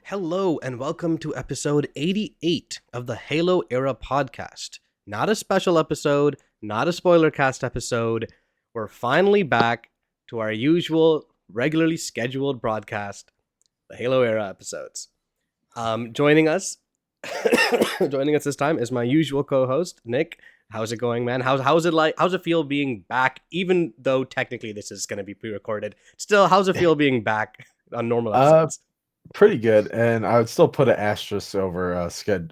Hello and welcome to episode 88 of the HaloEra podcast. Not a special episode, not a spoilercast episode. We're finally back to our usual, regularly scheduled broadcast, the HaloEra episodes. Joining us, joining us this time is my usual co-host, Nick. How's it going, man? How's it like? How's it feel being back? Even though technically this is going to be pre-recorded, still, how's it feel being back on normal episodes? Pretty good, and I would still put an asterisk over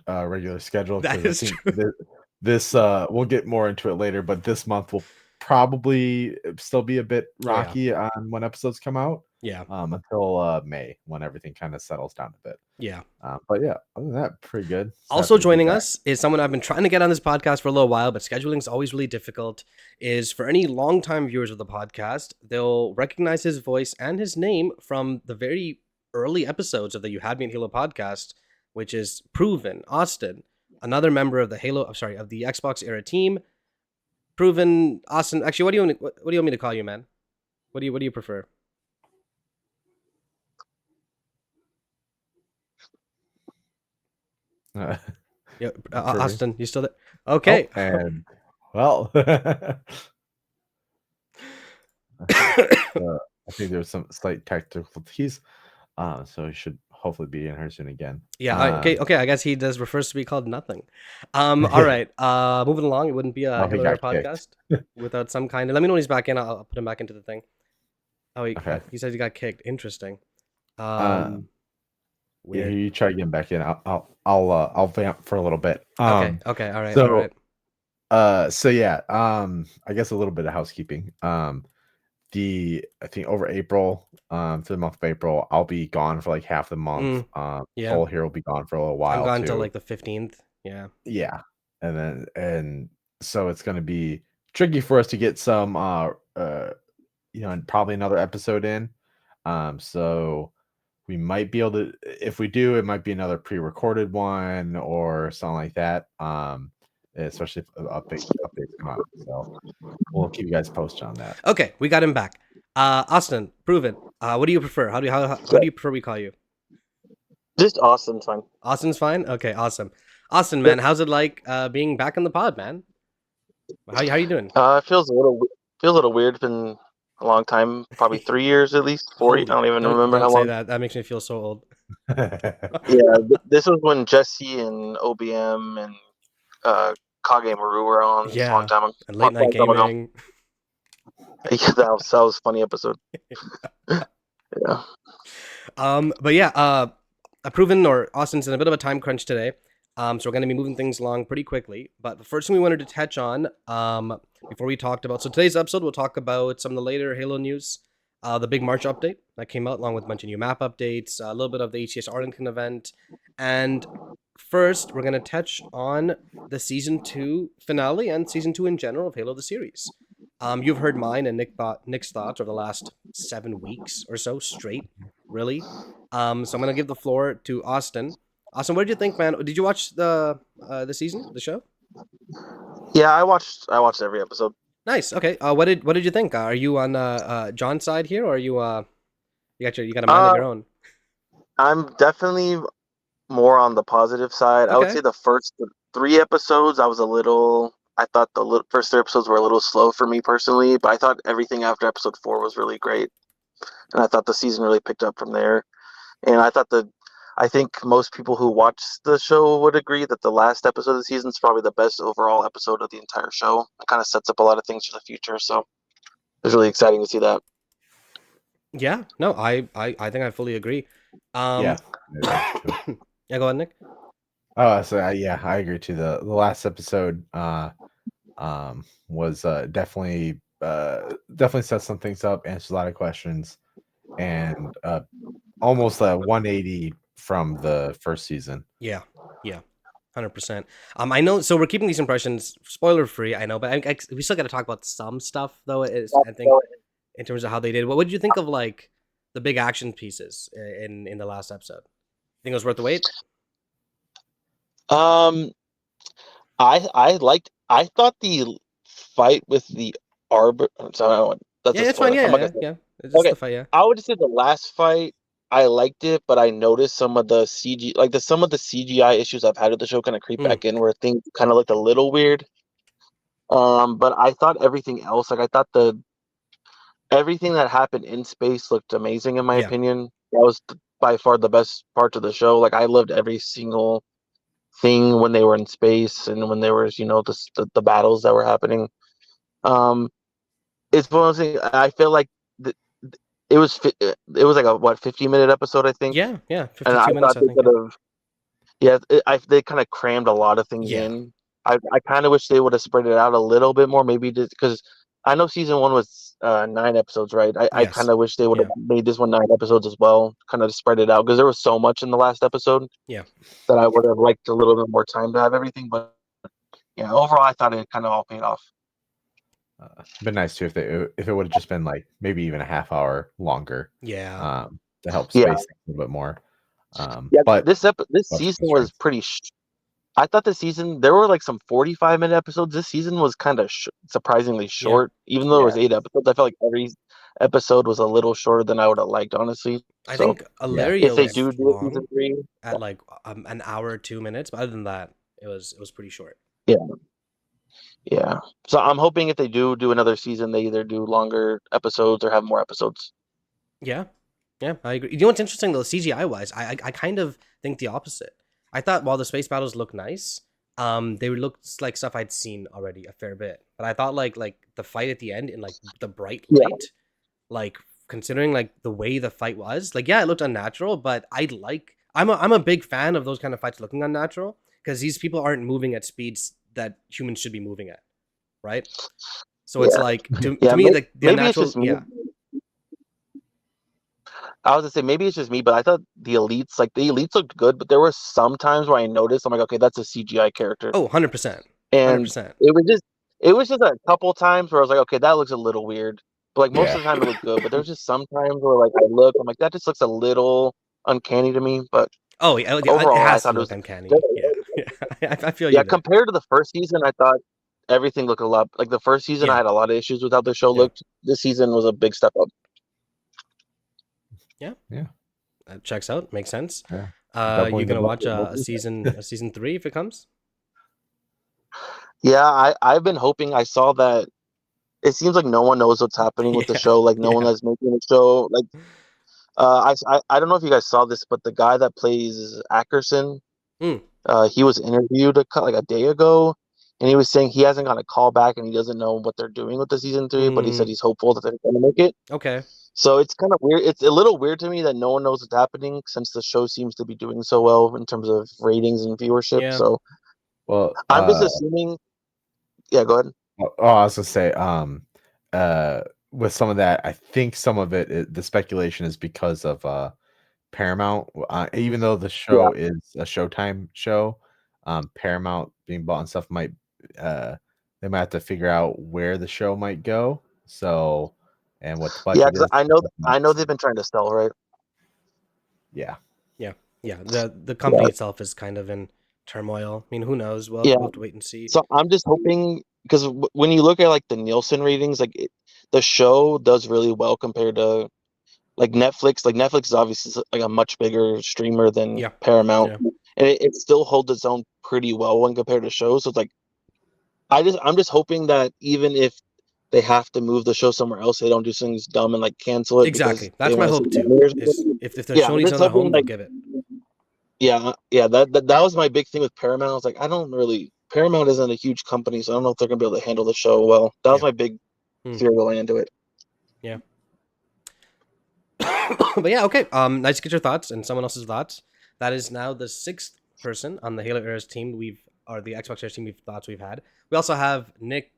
regular schedule That because I is think this we'll get more into it later, but this month will probably still be a bit rocky on when episodes come out. Yeah. Until May, when everything kind of settles down a bit. Yeah. But yeah, other than that, pretty good. Also joining us is someone I've been trying to get on this podcast for a little while, but scheduling is always really difficult. Is for any longtime viewers of the podcast, they'll recognize his voice and his name from the very early episodes of the You Had Me in Halo podcast, which is Proven Austin, another member of the of the XboxEra team. Proven Austin. Actually, what do you want me to call you, man? What do you prefer? Yeah, Austin, you still there? Okay. Oh, and well, I think there's some slight technical difficulties. So he should hopefully be in here soon again. Yeah. Okay. I guess he refers to be called nothing. All right. Moving along. It wouldn't be a HaloEra podcast without some kind of. Let me know when he's back in. I'll put him back into the thing. Oh, he says he got kicked. Interesting. Weird. Yeah, you try to get him back in. I'll vamp for a little bit. Okay. All right. So, all right. So yeah. I guess a little bit of housekeeping. I think over April, through the month of April, I'll be gone for like half the month. Soul here will be gone for a little while. I'm gone until like the 15th. Yeah. Yeah. And so it's gonna be tricky for us to get some and probably another episode in. So we might be able to, if we do, it might be another pre-recorded one or something like that. Especially if updates come out. So we'll keep you guys posted on that. Okay, we got him back. Austin, Proven. What do you prefer? How do you prefer we call you? Just Austin's fine. Austin's fine? Okay, awesome. Austin, man, how's it like being back on the pod, man? How you doing? It feels a little weird. It's been a long time, probably 3 years at least, 4. I don't even remember how long. That makes me feel so old. Yeah, this was when Jesse and OBM and Kage Maru were on. Yeah, a long time ago. And late night gaming. Yeah, that was a funny episode. Yeah. But yeah, Proven or Austin's in a bit of a time crunch today. So we're going to be moving things along pretty quickly. But the first thing we wanted to touch on, before we talked about, so today's episode, we'll talk about some of the later Halo news, the big March update that came out, along with a bunch of new map updates, a little bit of the HCS Arlington event, and first, we're going to touch on the Season 2 finale and Season 2 in general of Halo the series. You've heard mine and Nick's thoughts over the last 7 weeks or so straight, really. So I'm going to give the floor to Austin. Austin, what did you think, man? Did you watch the season, the show? Yeah, I watched every episode. Nice. Okay. What did you think? Are you on John's side here, or are you you got a mind of your own? I'm definitely more on the positive side. Okay. I would say the first 3 episodes, I thought the first 3 episodes were a little slow for me personally, but I thought everything after episode 4 was really great. And I thought the season really picked up from there. And I think most people who watch the show would agree that the last episode of the season is probably the best overall episode of the entire show. It kind of sets up a lot of things for the future. So it's really exciting to see that. Yeah, no, I think I fully agree. Yeah. Yeah, go ahead, Nick. Yeah, I agree too. The last episode was definitely set some things up, answered a lot of questions, and almost a 180 from the first season. Yeah, 100%. I know. So we're keeping these impressions spoiler free. I know, but we still got to talk about some stuff, though. I think in terms of how they did. What did you think of like the big action pieces in the last episode? Think it was worth the wait? I thought the fight with the Arbor. Sorry, that's fine. Yeah. It's okay. the fight, yeah. I would say the last fight I liked it, but I noticed some of the some of the CGI issues I've had with the show kind of creep back in, where things kind of looked a little weird. But I thought everything else, like I thought everything that happened in space looked amazing in my opinion. That was by far the best part of the show. Like I loved every single thing when they were in space and when there was, the battles that were happening. It's one of those things. I feel like it was like a 50-minute episode, I think. Yeah, and 52 I minutes, thought I they think. could have. They kind of crammed a lot of things in. I kind of wish they would have spread it out a little bit more, maybe because I know season 1 was 9 episodes, right? I kind of wish they would have made this one 9 episodes as well, kind of spread it out, because there was so much in the last episode. That I would have liked a little bit more time to have everything, but overall I thought it kind of all paid off. Been nice too if it would have just been like maybe even a half hour longer. Yeah. To help space things a little bit more. But this season was pretty. I thought the season there were like some 45-minute episodes. This season was kind of surprisingly short, even though it was 8 episodes. I felt like every episode was a little shorter than I would have liked, honestly. I think HaloEra if they was do long season 3 at like an hour 2 minutes, but other than that, it was pretty short. Yeah. So I'm hoping if they do another season, they either do longer episodes or have more episodes. Yeah, I agree. You know what's interesting though, CGI wise, I kind of think the opposite. I thought while the space battles look nice, they looked like stuff I'd seen already a fair bit. But I thought like the fight at the end in like the bright light, like considering like the way the fight was, like it looked unnatural, but I'm a big fan of those kind of fights looking unnatural, because these people aren't moving at speeds that humans should be moving at, right? So it's like to me the unnatural. I was gonna say maybe it's just me, but I thought the elites looked good, but there were some times where I noticed I'm like, okay, that's a CGI character. Oh, 100%. And it was just a couple times where I was like, okay, that looks a little weird. But like most of the time it looked good. But there's just some times where like I'm like, that just looks a little uncanny to me. But overall, it has I thought to it was look uncanny. I feel you. Yeah, compared to the first season, I thought everything looked a lot like the first season. I had a lot of issues with how the show looked. This season was a big step up. Yeah. That checks out. Makes sense. Yeah. You gonna watch a season 3 if it comes? Yeah, I've been hoping. I saw that it seems like no one knows what's happening with the show. Like no one that's making the show. Like I don't know if you guys saw this, but the guy that plays Ackerson, he was interviewed like a day ago, and he was saying he hasn't got a call back and he doesn't know what they're doing with the season 3, but he said he's hopeful that they're going to make it. Okay. So it's kind of weird. It's a little weird to me that no one knows what's happening, since the show seems to be doing so well in terms of ratings and viewership. Yeah. So, I'm just assuming. Yeah, go ahead. I was gonna say, with some of that, I think some of the speculation is because of Paramount. Even though the show is a Showtime show, Paramount being bought and stuff they might have to figure out where the show might go. So. And what the budget is. I know they've been trying to sell, right? Yeah. The company itself is kind of in turmoil. I mean, who knows? We'll have to wait and see. So I'm just hoping, because when you look at like the Nielsen ratings, like the show does really well compared to like Netflix. Like Netflix is obviously like a much bigger streamer than Paramount, and it still holds its own pretty well when compared to shows. So it's like I'm just hoping that even if they have to move the show somewhere else, they don't do things dumb and like cancel it. Exactly. That's my hope too. If the show needs another home, they'll give it. Yeah. That was my big thing with Paramount. I was like, Paramount isn't a huge company, so I don't know if they're gonna be able to handle the show well. That was my big fear going into it. Yeah. But yeah, okay. Nice to get your thoughts and someone else's thoughts. That is now the 6th person on the HaloEra's team the XboxEra team we've had. We also have Nick.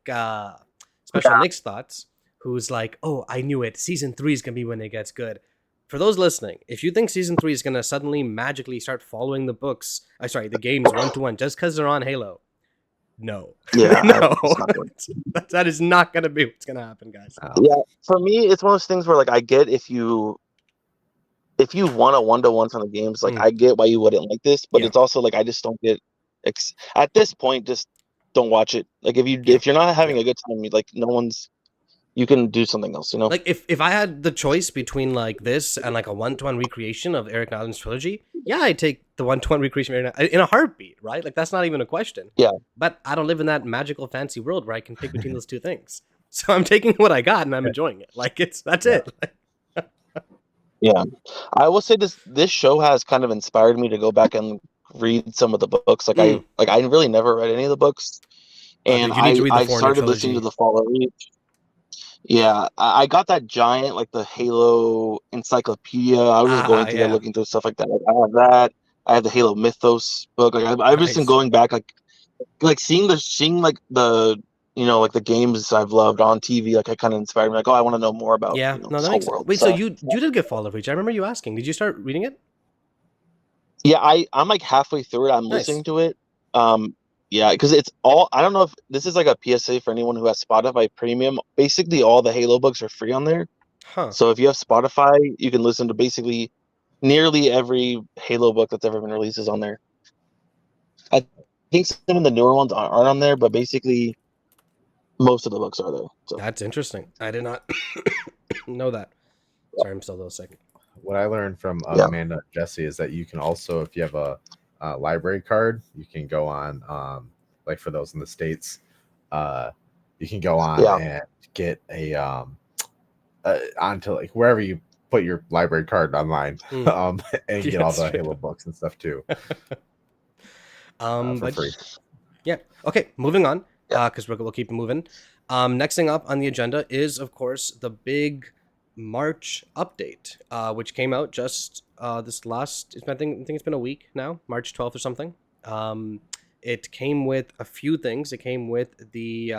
Nick's thoughts, who's like, oh, I knew it. Season 3 is going to be when it gets good. For those listening, if you think Season 3 is going to suddenly magically start following the games 1-to-1 just because they're on Halo, no. Yeah, no. That is not going to be what's going to happen, guys. Yeah, for me, it's one of those things where like I get if you want a 1-to-1 from the games, like I get why you wouldn't like this, but it's also like I just don't get at this point, just don't watch it. Like if you're not having a good time, like no one's you can do something else, you know? Like if I had the choice between like this and like a 1-to-1 recreation of Eric Nylund's trilogy, yeah, I'd take the 1-to-1 recreation of Eric Nylund in a heartbeat, right? Like that's not even a question. Yeah. But I don't live in that magical fancy world where I can pick between those two things. So I'm taking what I got and I'm enjoying it. Like that's it. Yeah. I will say this show has kind of inspired me to go back and read some of the books. Like I really never read any of the books. And you need to read the I Foreigner started listening to trilogy. the Fall of Reach. Yeah, I got that giant, like the Halo encyclopedia. I was just going through there looking through stuff like that. Like, I have that. I have the Halo Mythos book. Like I've just been going back, like seeing like the like the games I've loved on TV. Like I kind of inspired me. Like, oh, I want to know more about Yeah, no, this that whole makes sense. world. Wait, so you did get Fall of Reach? I remember you asking. Did you start reading it? Yeah, I'm like halfway through it. I'm listening to it. Yeah, because it's all. I don't know if this is like a PSA for anyone who has Spotify Premium. Basically, all the Halo books are free on there. Huh. So if you have Spotify, you can listen to basically nearly every Halo book that's ever been released is on there. I think some of the newer ones aren't on there, but basically most of the books are there. So that's interesting. I did not know that. Sorry, I'm still a little sick. What I learned from Amanda and Jesse is that you can also, if you have a library card, you can go on, like for those in the States, you can go on and get a onto like wherever you put your library card online, and get all the Halo books and stuff too, for free. Yeah. Okay, moving on, because we'll keep moving. Next thing up on the agenda is, of course, the big March update, which came out just this last. I think it's been a week now, March 12th or something. It came with a few things. It came with the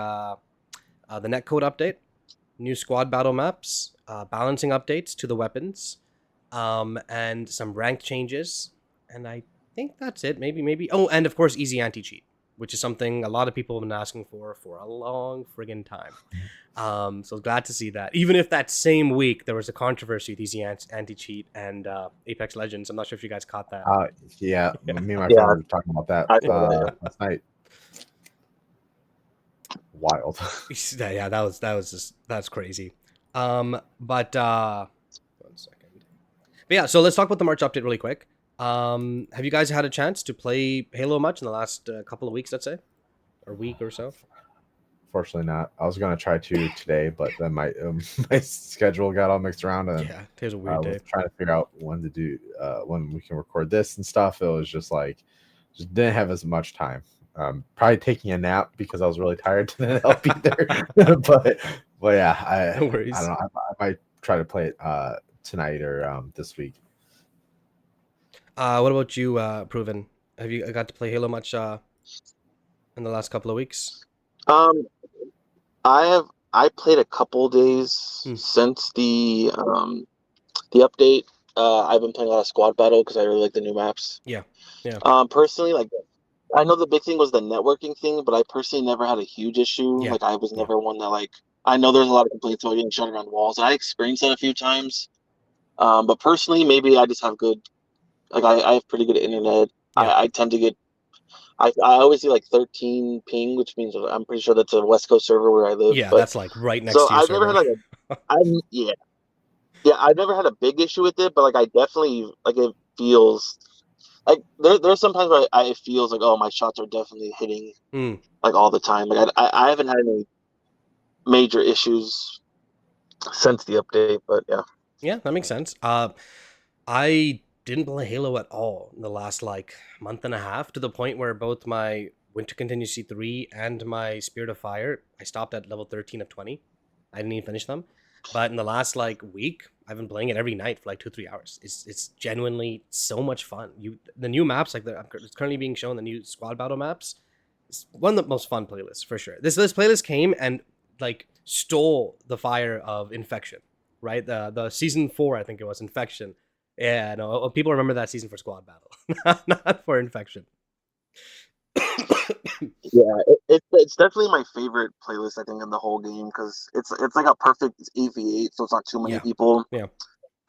netcode update, new squad battle maps, balancing updates to the weapons, and some rank changes. And I think that's it. Maybe. Oh, and of course, easy anti-cheat, which is something a lot of people have been asking for a long friggin' time. So glad to see that. Even if that same week there was a controversy with easy anti-cheat and Apex Legends. I'm not sure if you guys caught that. Yeah, me and my friend were talking about that last night. Wild. Yeah, that's crazy. But 1 second. But yeah, so let's talk about the March update really quick. Have you guys had a chance to play Halo much in the last couple of weeks, let's say, or week or so? Fortunately not. I was gonna try to today, but then my my schedule got all mixed around, and today's a weird day. I was trying to figure out when to do when we can record this and stuff. It was just like just didn't have as much time. Probably taking a nap because I was really tired to help either. but yeah, no worries. I don't know. I might try to play it tonight or this week. What about you, Proven? Have you got to play Halo much in the last couple of weeks? I played a couple days since the update. I've been playing a lot of squad battle because I really like the new maps. Yeah. Personally, like I know the big thing was the networking thing, but I personally never had a huge issue. Like I was never one that like I know there's a lot of complaints about getting shot around walls, and I experienced that a few times. But personally, maybe I just have good, like I have pretty good internet. I tend to get. I always see like 13 ping, which means I'm pretty sure that's a West Coast server where I live. Yeah, but, that's like right next to your I've server. never had like I've never had a big issue with it, but like I definitely like it feels like there's sometimes where I feels like, oh, my shots are definitely hitting like all the time. Like I haven't had any major issues since the update, but yeah, that makes sense. I didn't play Halo at all in the last like month and a half, to the point where both my Winter Contingency 3 and my Spirit of Fire, I stopped at level 13 of 20. I didn't even finish them. But in the last like week, I've been playing it every night for like 2-3 hours. It's genuinely so much fun. The new maps, like it's currently being shown, the new squad battle maps. It's one of the most fun playlists for sure. This playlist came and like stole the fire of Infection, right? The season 4, I think it was, Infection. Yeah, no, people remember that season for squad battle, not for Infection. It's definitely my favorite playlist, I think, in the whole game, because it's like a perfect EV8, so it's not too many people. Yeah.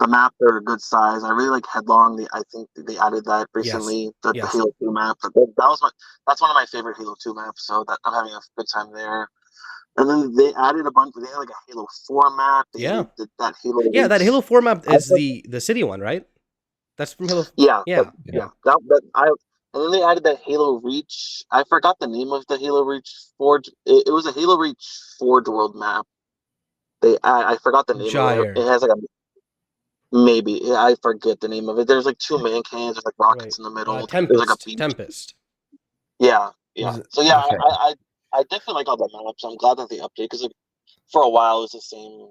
The maps are a good size. I really like Headlong. I think they added that recently. The Halo 2 map. That's one of my favorite Halo 2 maps. So that I'm having a good time there. And then they added a bunch. They had like a Halo 4 map. They added that Halo. Yeah, that Halo 4 map is the city one, right? That's from Halo. Yeah, Yeah. And then they added that Halo Reach. I forgot the name of the Halo Reach Forge. It was a Halo Reach Forge world map. I forgot the name of it. It has like a maybe I forget the name of it. There's like 2 man cans. There's like rockets in the middle. Tempest. There's like a beach. Tempest. Yeah. So yeah, okay. I definitely like all the maps. I'm glad that they update because like, for a while it's the same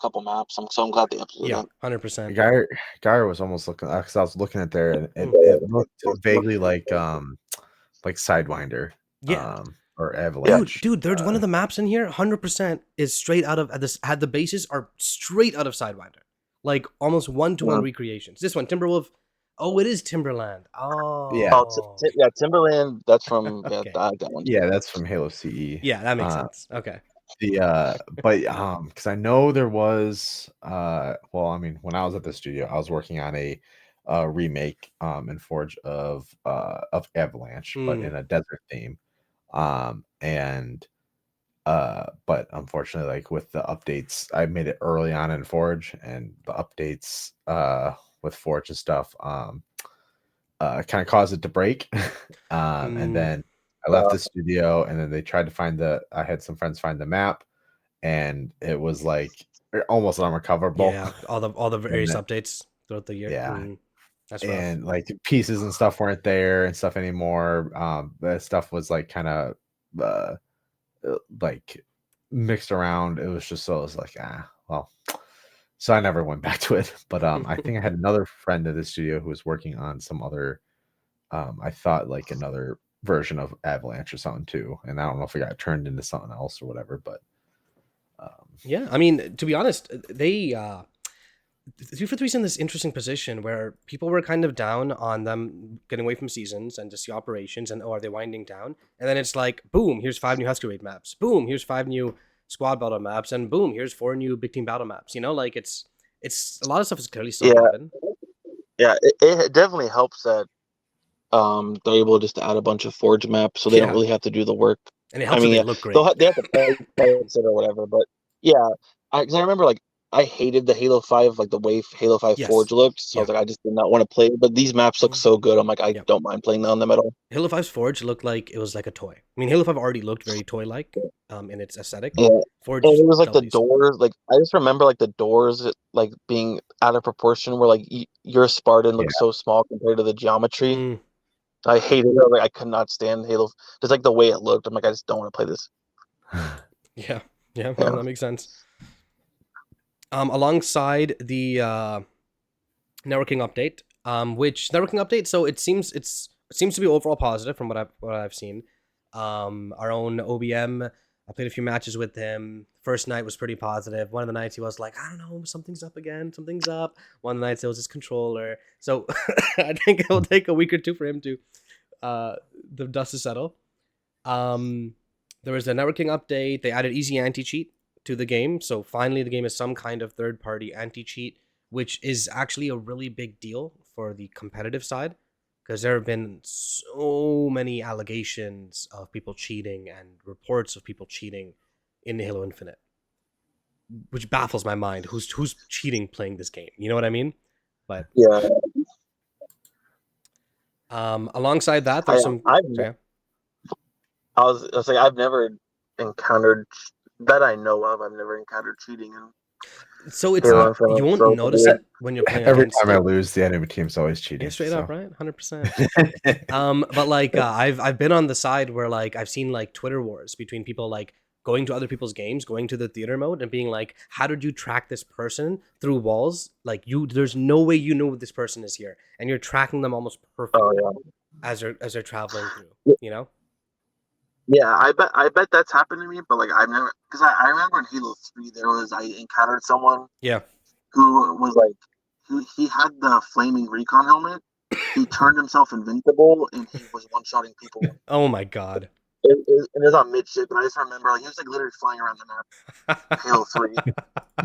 couple maps. I'm glad they updated. Yeah, 100%. Gyre was almost looking because I was looking at there and it looked vaguely like Sidewinder. Yeah. Or Avalanche. Dude, there's one of the maps in here. 100% is straight out of this. Had the bases are straight out of Sidewinder, like almost 1-to-1 recreations. This one, Timberwolf. Oh, it is Timberland. Oh, yeah. Timberland. That's from okay. that one. Yeah, that's from Halo CE. Yeah, that makes sense. Okay. Because I know there was well, I mean, when I was at the studio, I was working on a remake in Forge of Avalanche, but in a desert theme. But unfortunately, like with the updates, I made it early on in Forge, and the updates with Forge and stuff kind of caused it to break. And then I left the studio, and then they tried to find I had some friends find the map, and it was like almost unrecoverable. Yeah, all the various updates throughout the year. Yeah. That's rough. And like pieces and stuff weren't there and stuff anymore. That stuff was like kind of like mixed around. It was just so well. So I never went back to it. But I think I had another friend at the studio who was working on some other I thought like another version of Avalanche or something too. And I don't know if it got turned into something else or whatever, but yeah, I mean, to be honest, they 343's in this interesting position where people were kind of down on them getting away from seasons and just the operations and are they winding down? And then it's like, boom, here's 5 new Husky Raid maps. Boom, here's 5 new squad battle maps, and boom, here's 4 new big team battle maps. You know, like it's a lot of stuff is clearly still happen. Yeah, it definitely helps that they're able just to add a bunch of Forge maps, so they don't really have to do the work. And it helps they look great. They have to play it or whatever, but yeah, because I remember like I hated the Halo 5, like the way Halo 5 Forge looked. So I was like, I just did not want to play it. But these maps look so good. I'm like, I don't mind playing on them at all. Halo 5's Forge looked like it was like a toy. I mean, Halo 5 already looked very toy-like in its aesthetic. Yeah. Forge and it was like the doors. Like I just remember like the doors like being out of proportion where like your Spartan looks so small compared to the geometry. I hated it. Like I could not stand Halo. Just like the way it looked. I'm like, I just don't want to play this. Yeah, that makes sense. Alongside the networking update, which networking update, so it seems to be overall positive from what I've seen. Our own OBM, I played a few matches with him. First night was pretty positive. One of the nights he was like, I don't know, something's up again, something's up. One of the nights it was his controller. So I think it'll take a week or two for him to the dust to settle. There was a networking update. They added easy anti-cheat to the game. So finally the game is some kind of third-party anti-cheat, which is actually a really big deal for the competitive side, because there have been so many allegations of people cheating and reports of people cheating in Halo Infinite, which baffles my mind. Who's cheating playing this game? You know what I mean? But yeah. Alongside that, there's some. I was like, I've never encountered that I know of. I've never encountered cheating. So it's not, you won't notice it when you're playing. Every time I lose, the enemy team's always cheating. Yeah, straight up, right? 100%. But like, I've been on the side where like I've seen like Twitter wars between people like going to other people's games, going to the theater mode, and being like, "How did you track this person through walls? Like there's no way you know this person is here, and you're tracking them almost perfectly as they're traveling through." You know. Yeah, I bet that's happened to me, but like I've never, because I remember in Halo 3 I encountered someone who was like he had the flaming recon helmet. He turned himself invincible and he was one-shotting people. Oh my god. It was on midship, but I just remember like he was like literally flying around the map. Halo 3. I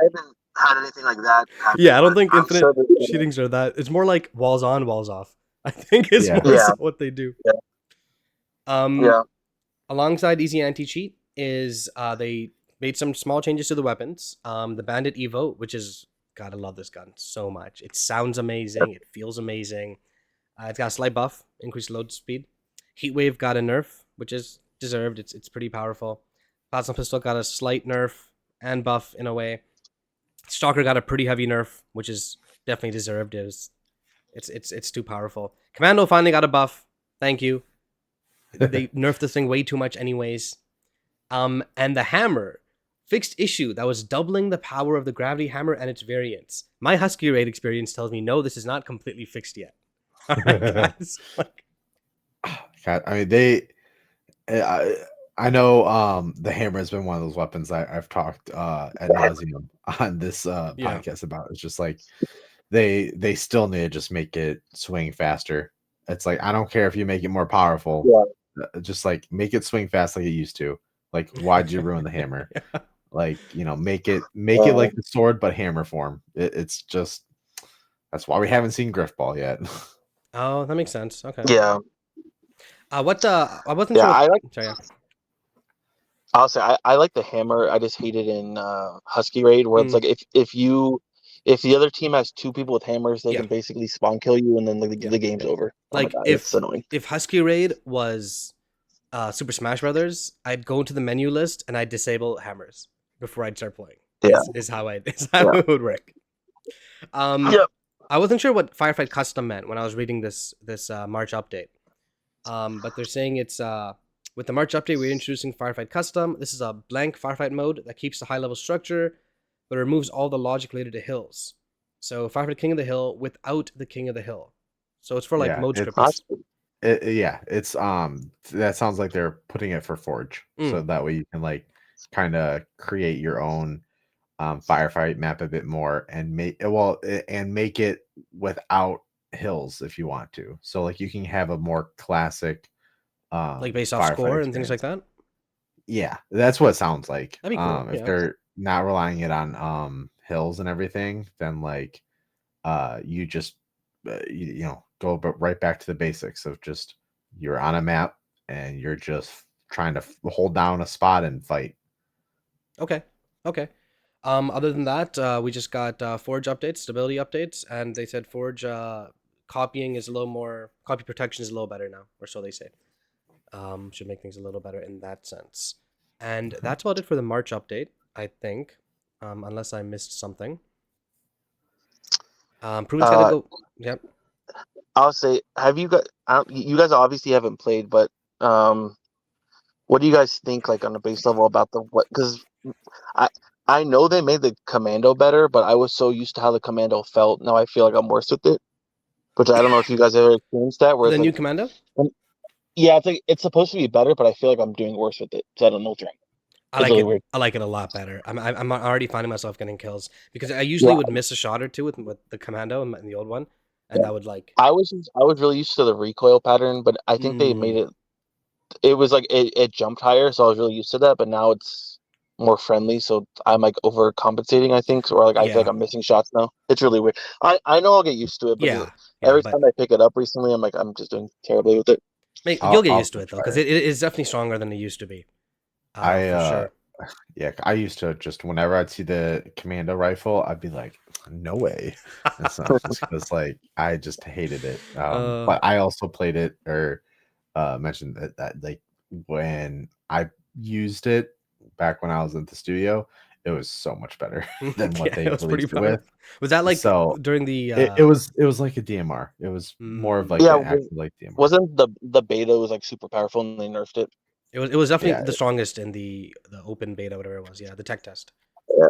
haven't had anything like that happen. Yeah, I don't think infinite cheatings are that. It's more like walls on, walls off. I think is more so what they do. Yeah. Alongside easy anti-cheat is they made some small changes to the weapons. The Bandit Evo, which is, gotta love this gun so much. It sounds amazing. It feels amazing. It's got a slight buff, increased load speed. Heatwave got a nerf, which is deserved. It's pretty powerful. Plasma Pistol got a slight nerf and buff in a way. Stalker got a pretty heavy nerf, which is definitely deserved. It's too powerful. Commando finally got a buff. Thank you. They nerfed this thing way too much anyways. And the hammer, fixed issue that was doubling the power of the gravity hammer and its variants. My Husky raid experience tells me no, this is not completely fixed yet. All right, guys. God, I mean, I know the hammer has been one of those weapons I've talked ad nauseum on this podcast about. It's just like they still need to just make it swing faster. It's like, I don't care if you make it more powerful. Just like make it swing fast like it used to. Like, why'd you ruin the hammer? Like, make it like the sword but hammer form. It's just, that's why we haven't seen Griffball yet. Oh, that makes sense. Okay. Yeah. I wasn't sure. Sorry. I'll say I like the hammer. I just hate it in Husky raid where it's like if the other team has two people with hammers, they can basically spawn kill you and then the game's over. Like, it's annoying. If Husky raid was Super Smash Brothers, I'd go to the menu list and I'd disable hammers before I'd start playing. Yeah, is how it would work. I wasn't sure what Firefight Custom meant when I was reading this March update. But they're saying it's with the March update, we're introducing Firefight Custom. This is a blank firefight mode that keeps the high level structure, but removes all the logic related to hills. So Firefight King of the Hill without the King of the Hill. So it's for like mode scripts. It's that sounds like they're putting it for Forge, so that way you can like kind of create your own firefight map a bit more and make it without hills if you want to. So like you can have a more classic like based off score and things like that. Yeah, that's what it sounds like. That'd be cool. If they're not relying it on hills and everything, then like you just go right back to the basics of just you're on a map and you're just trying to hold down a spot and fight. Okay. Other than that, we just got Forge updates, stability updates, and they said Forge copying is a little more, copy protection is a little better now, or so they say. Should make things a little better in that sense. And that's about it for the March update, I think, unless I missed something. Proven's gotta go. Yep. I'll say, you guys obviously haven't played, but what do you guys think, like on a base level about because I know they made the commando better, but I was so used to how the commando felt. Now I feel like I'm worse with it, which I don't know if you guys ever experienced that. Where the new commando? Yeah, it's supposed to be better, but I feel like I'm doing worse with it. So I don't know what's wrong. I like it a lot better. I'm already finding myself getting kills because I usually would miss a shot or two with the commando and the old one, and that would like. I was really used to the recoil pattern, but I think they made it. It was like it jumped higher, so I was really used to that. But now it's more friendly, so I'm like overcompensating. I think, or like I feel like I'm missing shots now. It's really weird. I know I'll get used to it, but every time I pick it up recently, I'm like I'm just doing terribly with it. You'll get used to it though, because it is definitely stronger than it used to be. For sure. Yeah, I used to just whenever I'd see the commando rifle, I'd be like, no way. It's not just because like I just hated it. But I also played it or mentioned that like when I used it back when I was at the studio, it was so much better than what they released it with. Was that like during the? It was like a DMR. It was more of like an actual like DMR. Wasn't the beta was like super powerful and they nerfed it? It was definitely the strongest in the open beta, whatever it was. Yeah, the tech test. Yeah.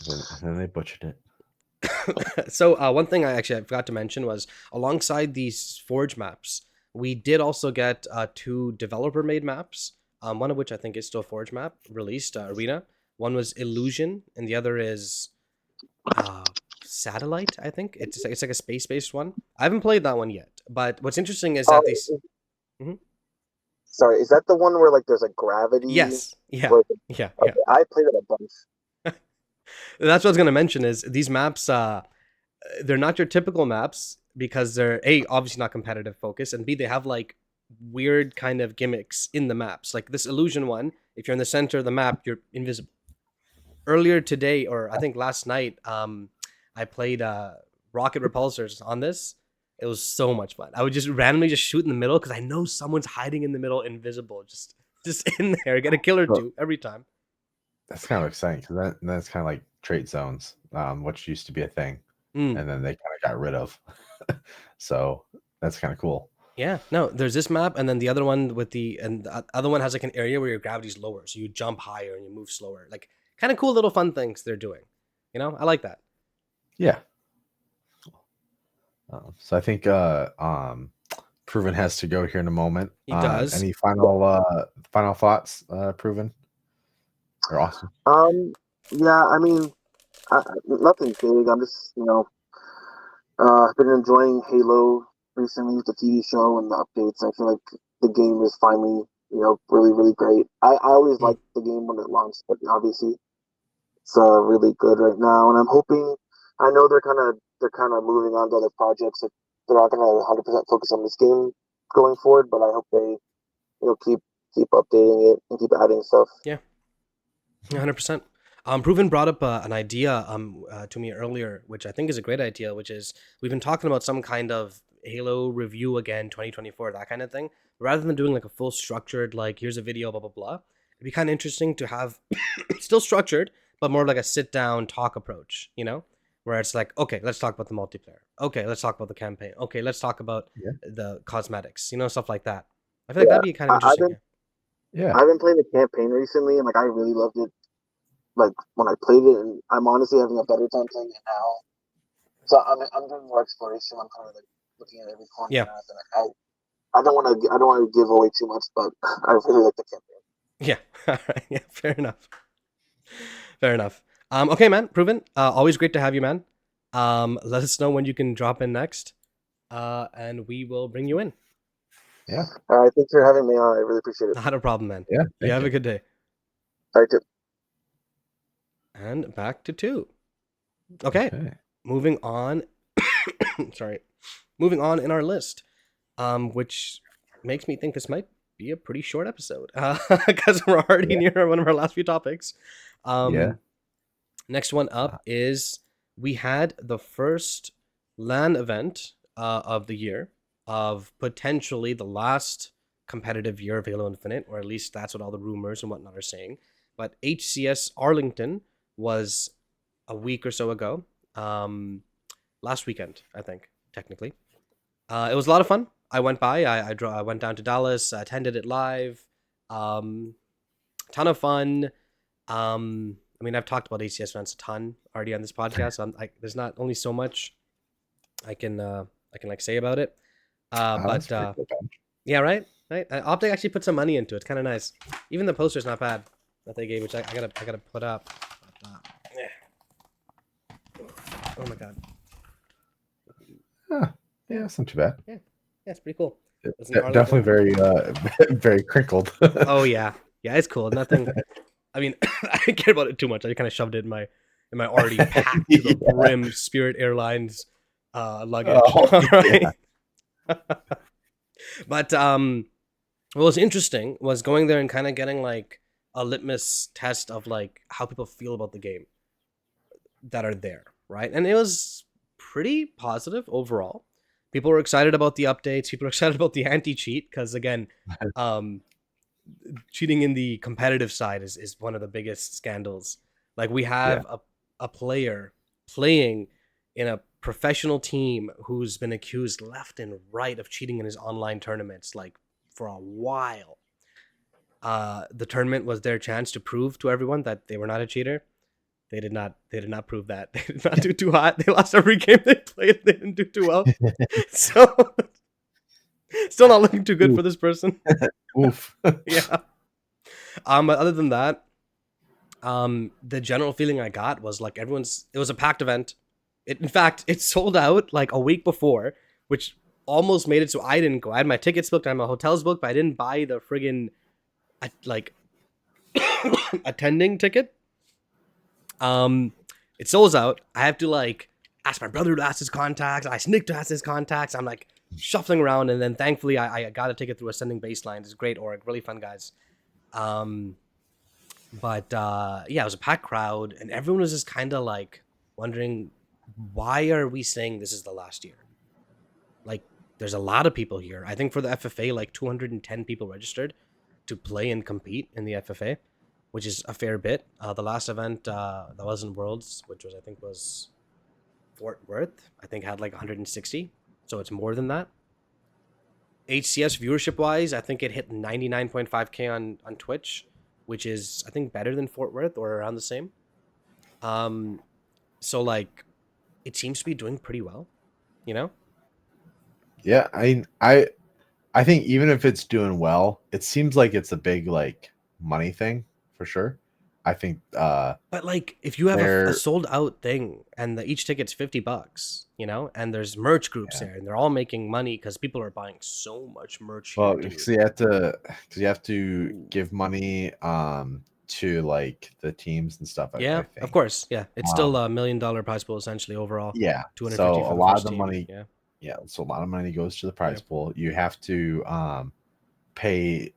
And then they butchered it. So one thing I forgot to mention was alongside these Forge maps, we did also get 2 developer-made maps. One of which I think is still a Forge map released, Arena. One was Illusion, and the other is Satellite. I think it's like a space-based one. I haven't played that one yet, but what's interesting is that these. Sorry, is that the one where like there's a gravity? Yes. Yeah. Okay, I played it a bunch. That's what I was gonna mention. Is these maps? They're not your typical maps because they're A, obviously not competitive focused, and B, they have like weird kind of gimmicks in the maps. Like this illusion one, if you're in the center of the map, you're invisible. Earlier today, or I think last night, I played Rocket Repulsors on this. It was so much fun. I would just randomly just shoot in the middle because I know someone's hiding in the middle, invisible, just in there, get a kill or two every time. That's kind of exciting because that's kind of like trait zones, which used to be a thing, and then they kind of got rid of. So that's kind of cool. Yeah, no, there's this map, and then the other one the other one has like an area where your gravity's lower, so you jump higher and you move slower. Like kind of cool little fun things they're doing. You know, I like that. Yeah. So I think Proven has to go here in a moment. He does. Any final thoughts, Proven or Austin? Yeah, I mean, nothing big. I'm just I've been enjoying Halo recently with the TV show and the updates. I feel like the game is finally really, really great. I always liked the game when it launched, but obviously it's really good right now. And I'm hoping, I know they're kind of moving on to other projects. Like they're not going to 100% focus on this game going forward, but I hope they keep updating it and keep adding stuff. Yeah, 100%. Proven brought up an idea to me earlier, which I think is a great idea, which is we've been talking about some kind of Halo review again, 2024, that kind of thing. Rather than doing like a full structured, like here's a video, blah, blah, blah, it'd be kind of interesting to have still structured, but more like a sit down talk approach, where it's like, okay, let's talk about the multiplayer. Okay, let's talk about the campaign. Okay, let's talk about the cosmetics, stuff like that. I feel like that'd be kind of interesting. I've been playing the campaign recently, and like I really loved it. Like when I played it, and I'm honestly having a better time playing it now. So I'm doing more exploration. I'm kind of like looking at every corner. Yeah. And I don't want to give away too much, but I really like the campaign. Yeah. All right. Yeah. Fair enough. Fair enough. Okay, man. Proven. Always great to have you, man. Let us know when you can drop in next, and we will bring you in. Yeah. All right. Thanks for having me on. I really appreciate it. Not a problem, man. Yeah. You have a good day. All right. And back to 2. Okay. Moving on. Sorry. Moving on in our list, which makes me think this might be a pretty short episode because we're already near one of our last few topics. Next one up is we had the first LAN event of the year, of potentially the last competitive year of Halo Infinite, or at least that's what all the rumors and whatnot are saying. But HCS Arlington was a week or so ago, last weekend, I think, technically. It was a lot of fun. I went by, I went down to Dallas, attended it live, ton of fun. I mean, I've talked about HCS events a ton already on this podcast, so there's not only so much I can like say about it. Yeah, right. Optic actually put some money into it. It's kind of nice. Even the poster's not bad that they gave, which I gotta put up. Oh my god. Yeah, it's not too bad. Yeah, it's pretty cool. Definitely very very crinkled. Oh yeah, it's cool. Nothing. I mean, I didn't care about it too much. I kind of shoved it in my already packed to the brim Spirit Airlines luggage. Right? But what was interesting was going there and kind of getting like a litmus test of like how people feel about the game that are there, right? And it was pretty positive overall. People were excited about the updates. People were excited about the anti-cheat because, again, cheating in the competitive side is one of the biggest scandals. Like we have a player playing in a professional team who's been accused left and right of cheating in his online tournaments, like for a while. The tournament was their chance to prove to everyone that they were not a cheater. They did not prove that. They did not do too hot. They lost every game they played. They didn't do too well. So still not looking too good for this person. Oof. Yeah. But other than that, the general feeling I got was like it was a packed event. In fact, it sold out like a week before, which almost made it so I didn't go. I had my tickets booked, I had my hotels booked, but I didn't buy the friggin' like attending ticket. It sells out. I have to like ask my brother to ask his contacts. I sneak to ask his contacts. I'm like shuffling around, and then thankfully I got a ticket through Ascending Baseline. It's a great org, really fun guys. But yeah, it was a packed crowd, and everyone was just kind of like wondering, why are we saying this is the last year? Like, there's a lot of people here. I think for the FFA, like 210 people registered to play and compete in the FFA, which is a fair bit. The last event that was in Worlds, which was I think was Fort Worth, I think had like 160, so it's more than that. HCS viewership wise, I think it hit 99.5K on Twitch, which is I think better than Fort Worth or around the same. So like, it seems to be doing pretty well, you know. Yeah, I think even if it's doing well, it seems like it's a big like money thing for sure. I think But like, if you have a they're sold out thing and each ticket's $50, you know, and there's merch groups yeah. there, and they're all making money because people are buying so much merch Well, here, dude. because you have to give money to like the teams and stuff. I Yeah, think. of course. Yeah, it's still Um, $1 million prize pool essentially overall. yeah. 250 So for a the lot of first the team. money, Yeah, yeah. So a lot of money goes to the yeah. prize pool. You have to pay.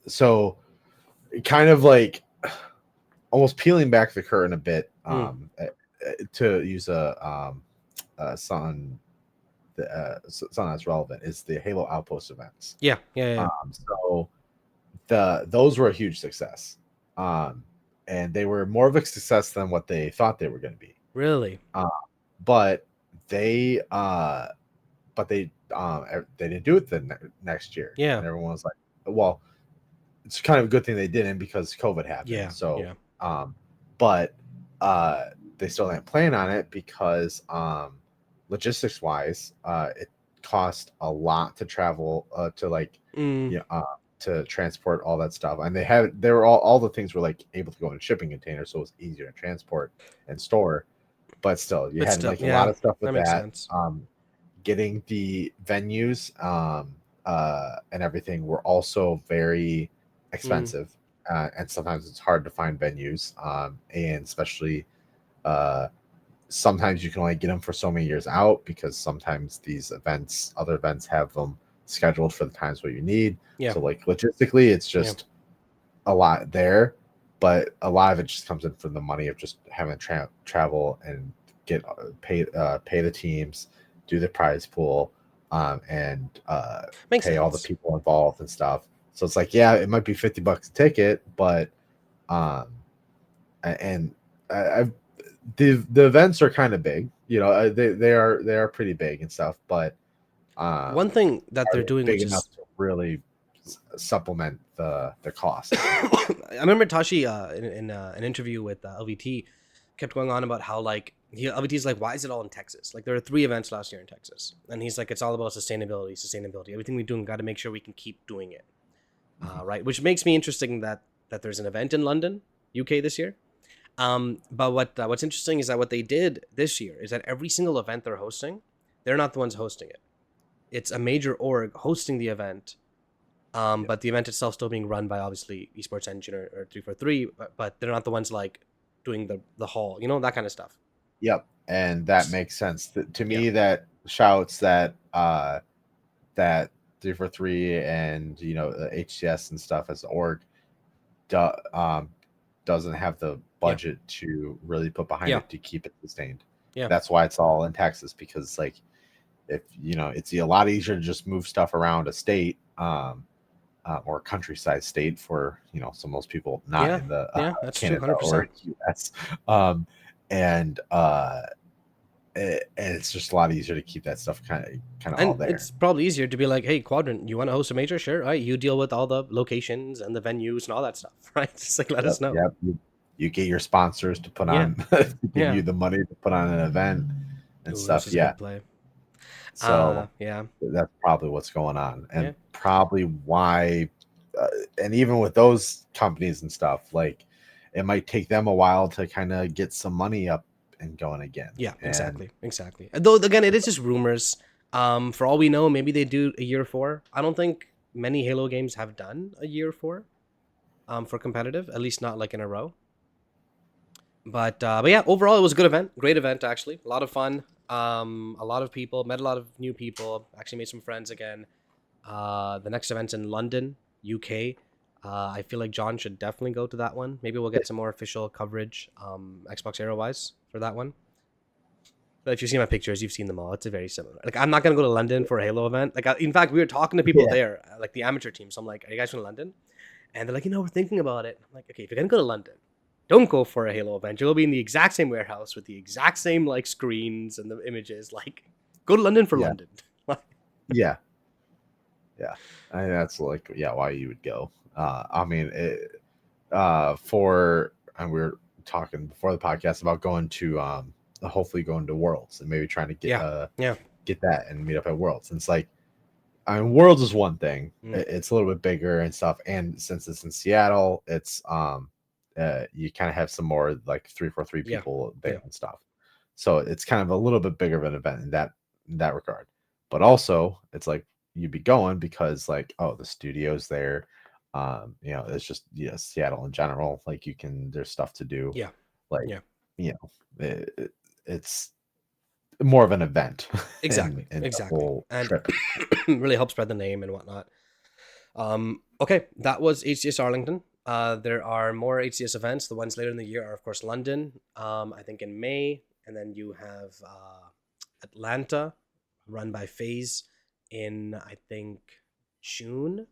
So kind of like almost peeling back the curtain a bit. To use something that's relevant is the Halo Outpost events. Yeah, yeah, yeah. So those were a huge success, and they were more of a success than what they thought they were going to be. Really? But they they didn't do it the next year. Yeah. And everyone was like, well, it's kind of a good thing they didn't because COVID happened. Yeah. So yeah. but they still didn't plan on it because logistics wise, it cost a lot to travel to like to transport all that stuff, and they were all the things were like able to go in shipping containers, so it was easier to transport and store. But still, you But had still, like a yeah, lot of stuff with that makes that. sense. Getting the venues and everything were also very expensive, and sometimes it's hard to find venues, and especially sometimes you can only get them for so many years out because sometimes other events have them scheduled for the times what you need. Yeah. So like logistically, it's just a lot there, but a lot of it just comes in from the money of just having to travel and get pay the teams, do the prize pool, and Makes pay all the sense. people involved and stuff. So it's like, yeah, it might be $50 a ticket, but and I've the events are kind of big, you know, they are pretty big and stuff, but One thing that are they're they doing, big which enough is to really supplement the cost? I remember Tashi in an interview with LVT kept going on about how like LVT's like, why is it all in Texas? Like there were 3 events last year in Texas, and he's like, it's all about sustainability. Everything we do, got to make sure we can keep doing it, right? Which makes me interesting that there's an event in London, UK this year. But what's interesting is that what they did this year is that every single event they're hosting, they're not the ones hosting it. It's a major org hosting the event. But the event itself still being run by obviously Esports Engine or 343, but they're not the ones like doing the hall, you know, that kind of stuff. Yep, and that makes sense to me. Yeah. That shouts that that 343 and you know the HCS and stuff as the org doesn't have the budget to really put behind it to keep it sustained. Yeah, that's why it's all in Texas, because like if you know it's a lot easier to just move stuff around a state or countryside state for you know some of those people not in the that's Canada true, 100%. or US, and it's just a lot easier to keep that stuff kind of all And there. it's probably easier to be like, hey, Quadrant, you want to host a major? Sure. All right, you deal with all the locations and the venues and all that stuff, right? Just like let us know. Yep. You get your sponsors to put on give you the money to put on an event and stuff. Which is a good play. So yeah, that's probably what's going on, and probably why. And even with those companies and stuff, like it might take them a while to kind of get some money up and going again. Yeah, exactly. Though again, it is just rumors. For all we know, maybe they do a year 4. I don't think many Halo games have done a year 4, for competitive, at least not like in a row. But yeah, overall it was a good event, great event actually, a lot of fun. A lot of people, met a lot of new people, actually made some friends again. The next event's in London, UK. I feel like John should definitely go to that one. Maybe we'll get some more official coverage, XboxEra wise, for that one. But if you see my pictures, you've seen them all. It's a very similar. Like, I'm not gonna go to London for a Halo event. Like, in fact, we were talking to people Yeah. there, like the amateur team. So I'm like, "Are you guys from London?" And they're like, "We're thinking about it." I'm like, "Okay, if you're gonna go to London, don't go for a Halo event. You'll be in the exact same warehouse with the exact same like screens and the images. Like, go to London for Yeah. London." Yeah. Yeah. I mean, that's like, yeah, why you would go. I mean, and we were talking before the podcast about going to, hopefully going to Worlds and maybe trying to get, Yeah. get that and meet up at Worlds. And it's like, I mean, Worlds is one thing. Mm. It's a little bit bigger and stuff. And since it's in Seattle, it's, you kind of have some more like 343 Yeah. people there Yeah. and stuff. So it's kind of a little bit bigger of an event in that regard. But also, it's like you'd be going because like, oh, the studio's there. It's just Seattle in general. Like there's stuff to do. Yeah. Like, Yeah. It's more of an event. Exactly. in Exactly. the whole And trip. really help spread the name and whatnot. Okay, that was HCS Arlington. There are more HCS events. The ones later in the year are, of course, London, I think in May. And then you have Atlanta, run by FaZe, in, I think, June,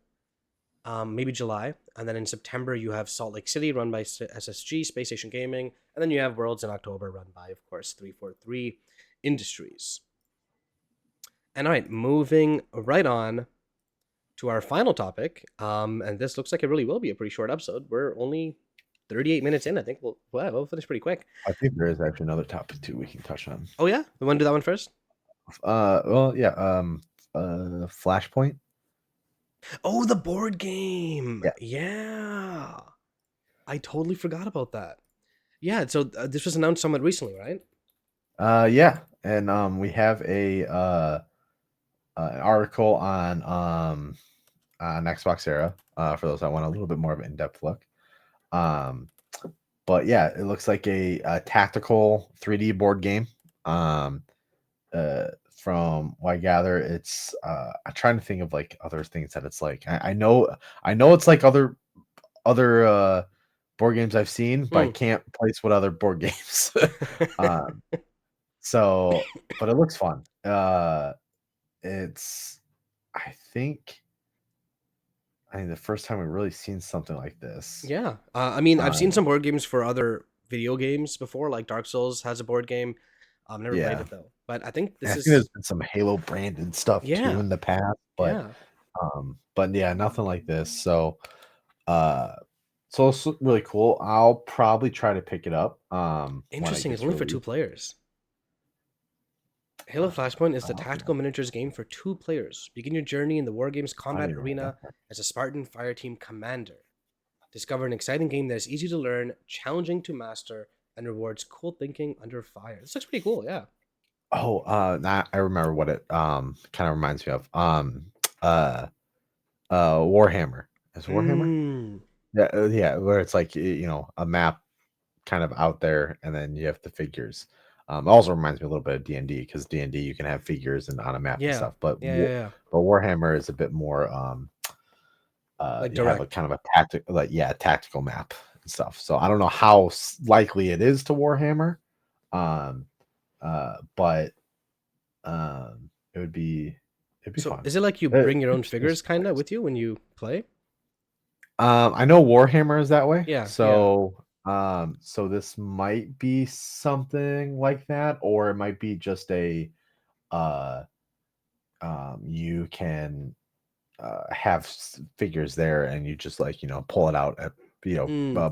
maybe July. And then in September, you have Salt Lake City, run by SSG, Space Station Gaming. And then you have Worlds in October, run by, of course, 343 Industries. And all right, moving right on to our final topic, and this looks like it really will be a pretty short episode. We're only 38 minutes in. I think we'll finish pretty quick. I think there is actually another topic too we can touch on. Oh yeah, we want to do that one first. Well, yeah. Flashpoint. Oh, the board game. Yeah. Yeah. I totally forgot about that. Yeah. So this was announced somewhat recently, right? Yeah, and we have an article on XboxEra for those that want a little bit more of an in-depth look. But yeah, it looks like a tactical 3D board game. From what I gather, it's I'm trying to think of like other things that it's like. I know it's like other board games I've seen, but I can't place what other board games. So, but it looks fun. It's I think the first time we've really seen something like this. Yeah. I mean, I've seen some board games for other video games before, like Dark Souls has a board game. I've never played it though, but I think I think there's been some Halo branded stuff too in the past, but yeah, nothing like this. So so it's really cool. I'll probably try to pick it up. Interesting. It's only for 2 players. Halo Flashpoint is the tactical miniatures game for 2 players. Begin your journey in the Wargames combat arena as a Spartan Fireteam commander. Discover an exciting game that is easy to learn, challenging to master, and rewards cool thinking under fire. This looks pretty cool, yeah. Oh, I remember what it kind of reminds me of. Warhammer. Is Warhammer? Yeah, where it's like a map kind of out there, and then you have the figures. It also reminds me a little bit of D&D because D&D you can have figures and on a map and stuff. But but Warhammer is a bit more like you have a kind of a tactical map and stuff. So I don't know how likely it is to Warhammer, but it'd be fun. Is it like you bring your own figures kind of with you when you play? I know Warhammer is that way. Yeah. So so this might be something like that, or it might be just a you can have figures there and you just like pull it out at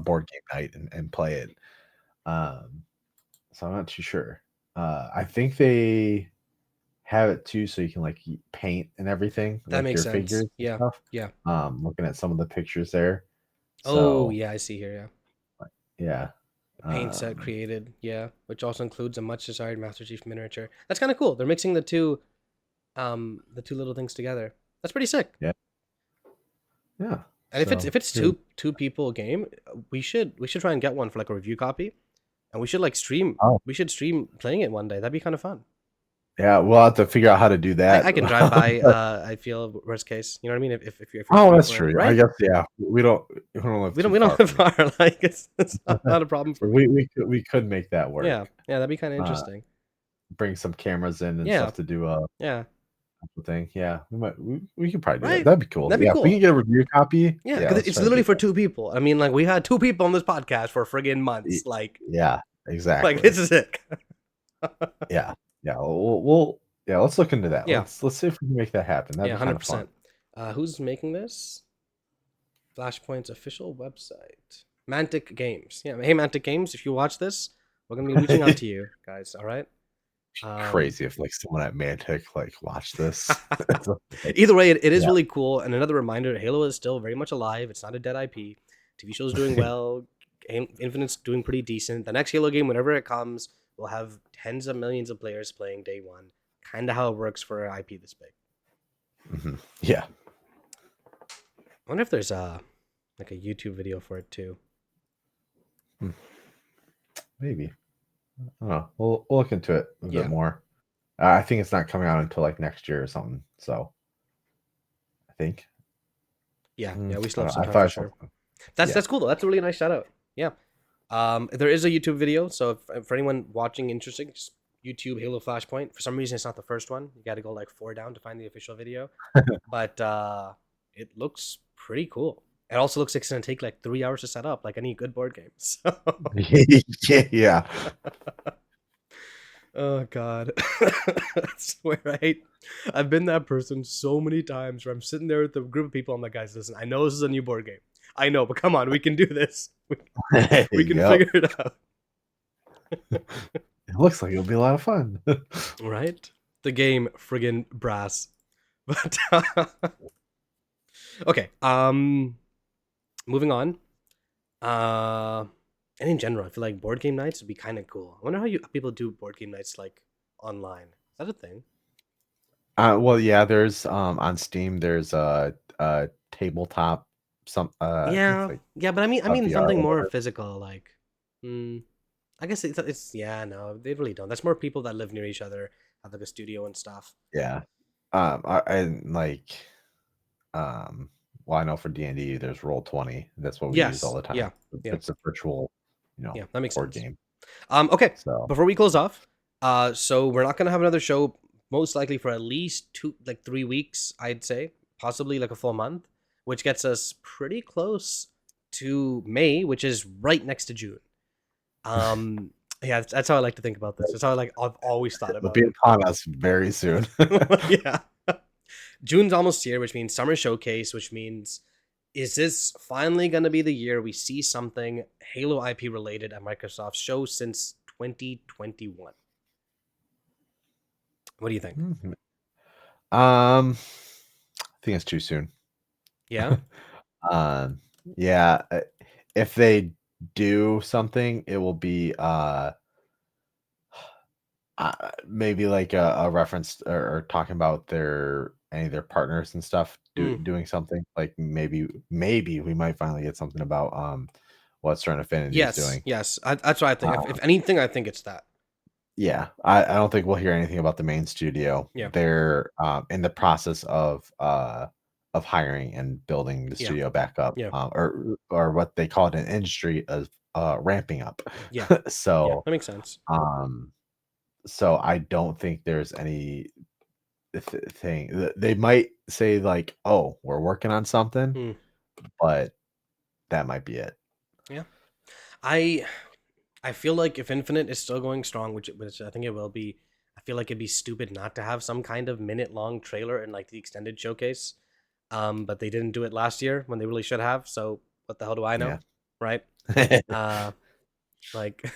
board game night and play it. So I'm not too sure. I think they have it too, so you can like paint and everything. That makes your sense. Figures yeah. Stuff. Yeah. Looking at some of the pictures there. Oh yeah, I see here. Yeah. Paint set created, which also includes a much desired Master Chief miniature. That's kind of cool. They're mixing the two little things together. That's pretty sick. Yeah. And if it's two people game, we should try and get one for like a review copy, and we should like stream. Oh. We should stream playing it one day. That'd be kind of fun. Yeah, we'll have to figure out how to do that. I can drive by. I feel worst case. You know what I mean? If you're Oh, free that's for it, true. right? I guess we don't live too We don't far live from far. Like it's not a problem for me. we could make that Yeah, work. yeah, that'd be kind of Uh, interesting. bring some cameras in and Yeah, stuff to do a yeah, thing. Yeah, we could probably do that. right. That'd be cool. That'd be Yeah, if we cool. can get a review copy. Yeah, Yeah, because let's it's try to do literally for that. 2 people. I mean, like we had 2 people on this podcast for friggin' Y- months. Like Yeah, like this exactly. is it. Yeah, yeah. We'll yeah. Let's look into that. Yeah, Let's see if we can make that happen. That'd yeah, be kind of fun. 100%. Who's making this? Flashpoint's official website. Mantic Games. Yeah, hey Mantic Games, if you watch this, we're gonna be reaching out to you guys. All right. Crazy if like someone at Mantic like watched this. It's like, Either way, it is yeah. really cool. And another reminder: Halo is still very much alive. It's not a dead IP. TV show's doing well. Infinite's doing pretty decent. The next Halo game, whenever it comes, will have tens of millions of players playing day one. Kind of how it works for an IP this big. Yeah. I wonder if there's like a YouTube video for it too. Maybe. I don't know. We'll look into it a Yeah. bit more. I think it's not coming out until like next year or something. So I think. Yeah, yeah, we still have I some thought time I for saw sure. something. That's Yeah. that's cool though. That's a really nice shout out. Yeah. There is a YouTube video, so if for anyone watching interesting, just YouTube Halo Flashpoint. For some reason, it's not the first one. You got to go like 4 down to find the official video, but it looks pretty cool. It also looks like it's gonna take like 3 hours to set up, like any good board game. So, Yeah. oh god, I swear I've been that person so many times where I'm sitting there with a group of people. I'm like, guys, listen, I know this is a new board game. I know, but come on, we can do this. We can Yep. figure it out. It looks like it'll be a lot of fun. Right? The game friggin' brass. But okay, moving on. And in general, I feel like board game nights would be kind of cool. I wonder how people do board game nights like online. Is that a thing? Well, yeah, there's on Steam there's a tabletop I think Yeah, it's like yeah, but I mean VR something or more whatever. physical, like, I guess it's yeah, no, they really don't. That's more people that live near each other, have like a studio and stuff. Yeah. And like well, I know for D&D there's Roll20. That's what we use all Yes, the time. yeah, yeah, It's a virtual, yeah, that makes board sense. game. Okay, So before we close off, so we're not gonna have another show most likely for at least 3 weeks, I'd say, possibly like a full month, which gets us pretty close to May, which is right next to June. Yeah, that's how I like to think about this. That's how I've always thought it'll about be it. upon us very soon. Yeah, June's almost here, which means summer showcase, which means is this finally gonna be the year we see something Halo IP related at Microsoft's show since 2021? What do you think? I think it's too soon. Yeah. Yeah, if they do something, it will be maybe like a reference or talking about any of their partners and stuff doing something like maybe we might finally get something about what Certain Affinity is doing. Yes. That's what I think. If anything, I think it's that. Yeah, I don't think we'll hear anything about the main studio. Yeah. They're in the process of hiring and building the studio back up. Yeah. Or what they call it in industry as ramping up. Yeah. So yeah, that makes sense. So I don't think there's any thing. They might say like, "Oh, we're working on something," but that might be it. Yeah, I feel like if Infinite is still going strong, which I think it will be, I feel like it'd be stupid not to have some kind of minute-long trailer in like the extended showcase. But they didn't do it last year when they really should have. So what the hell do I know, right? Like.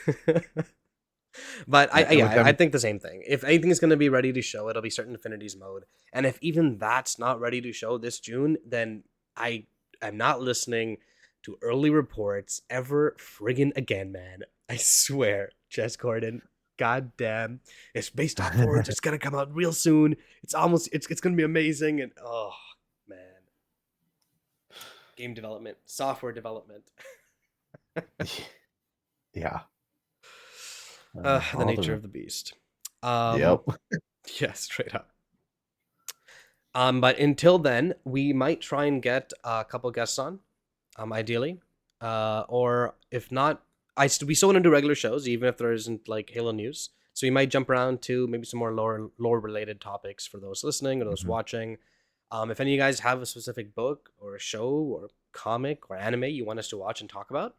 But I think the same thing. If anything is going to be ready to show, it'll be Certain Affinities mode. And if even that's not ready to show this June, then I am not listening to early reports ever friggin' again, man. I swear, Jess Gordon. God damn. It's based on Forge. It's going to come out real soon. It's going to be amazing. And oh, man. Game development, software development. Yeah. The nature of the beast. Yep. Yeah, straight up. But until then, we might try and get a couple guests on, ideally. Or if not, we still want to do regular shows, even if there isn't like Halo news. So we might jump around to maybe some more lore related topics for those listening or those watching. If any of you guys have a specific book or a show or comic or anime you want us to watch and talk about,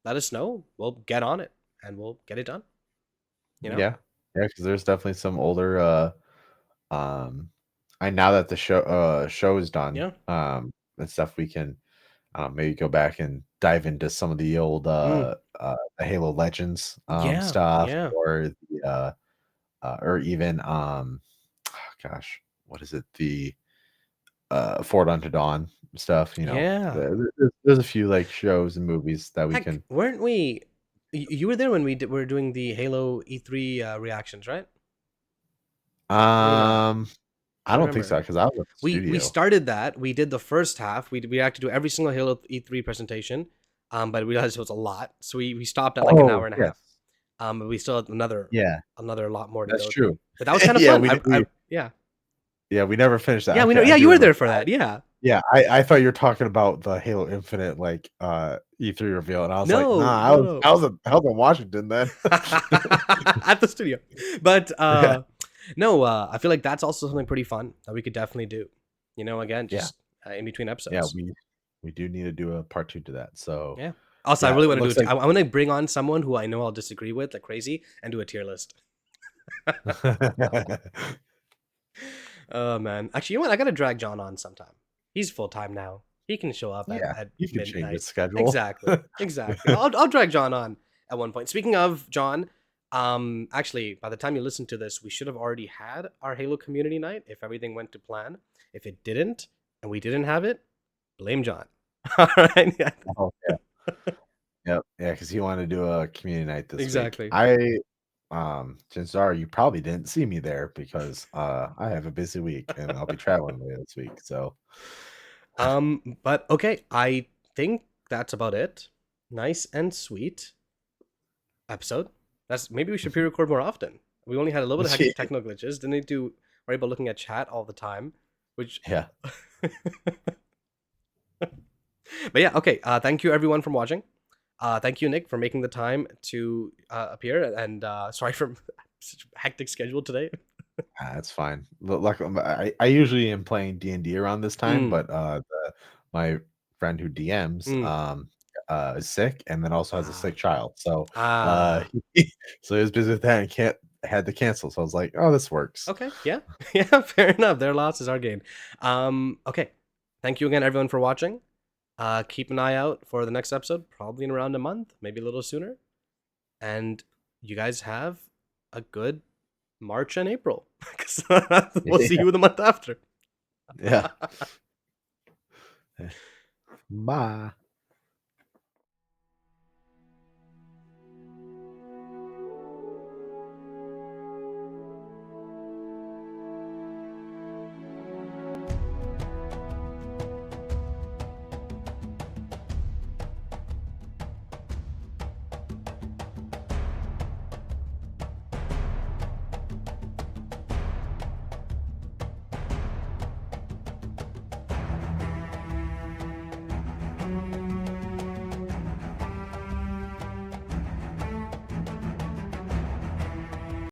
let us know. We'll get on it and we'll get it done. You know? Yeah, because there's definitely some older now that the show is done, Yeah. and stuff, we can maybe go back and dive into some of the old the Halo Legends stuff, Yeah. or even gosh, what is it? The Forward Unto Dawn stuff, Yeah. There's a few like shows and movies that we Heck, can. weren't we? You were there when were doing the Halo E3 reactions, right? Or no? I I don't think remember. so, because I was at the We studio. started that. We did the first half. We had to do every single Halo E3 presentation, but we realized it was a lot, so we stopped at like an hour and a half. But we still had another lot more to That's go true. through. But that was kind of Yeah, fun. Yeah, we never finished that. Yeah, we know. Okay, Yeah, I do you were there remember for that. Yeah. Yeah, I thought you were talking about the Halo Infinite like E3 reveal, and I was like, No, nah, no. I was in Washington then. At the studio. But Yeah. no, I feel like that's also something pretty fun that we could definitely do. Again, just in between episodes. Yeah, we do need to do a part 2 to that. So yeah. Also, I yeah, really it want to do looks it. like I want to bring on someone who I know I'll disagree with like crazy and do a tier list. Oh man, actually, you know what? I gotta drag John on sometime. He's full time now. He can show up at you can change midnight. his schedule. Exactly. I'll drag John on at one point. Speaking of John, actually, by the time you listen to this, we should have already had our Halo community night if everything went to plan. If it didn't, and we didn't have it, blame John. All right. Yeah. Oh, yeah. Yep. Yeah, because he wanted to do a community night this Exactly. week. Chances are you probably didn't see me there because I have a busy week and I'll be traveling later this week. So but okay, I think that's about it. Nice and sweet episode. Maybe we should pre-record more often. We only had a little bit of technical glitches. Didn't need to worry about looking at chat all the time, which yeah. But yeah, okay. Thank you everyone for watching. Thank you, Nick, for making the time to appear, and sorry for such a hectic schedule today. That's fine. Look, I usually am playing D&D around this time, but my friend who DMs is sick and then also has a sick child. So so he was busy with that and had to cancel. So I was like, oh, this works. Okay, yeah. Yeah, fair enough. Their loss is our gain. Okay. Thank you again, everyone, for watching. Keep an eye out for the next episode, probably in around a month, maybe a little sooner. And you guys have a good March and April. We'll see you the month after. Yeah. Bye.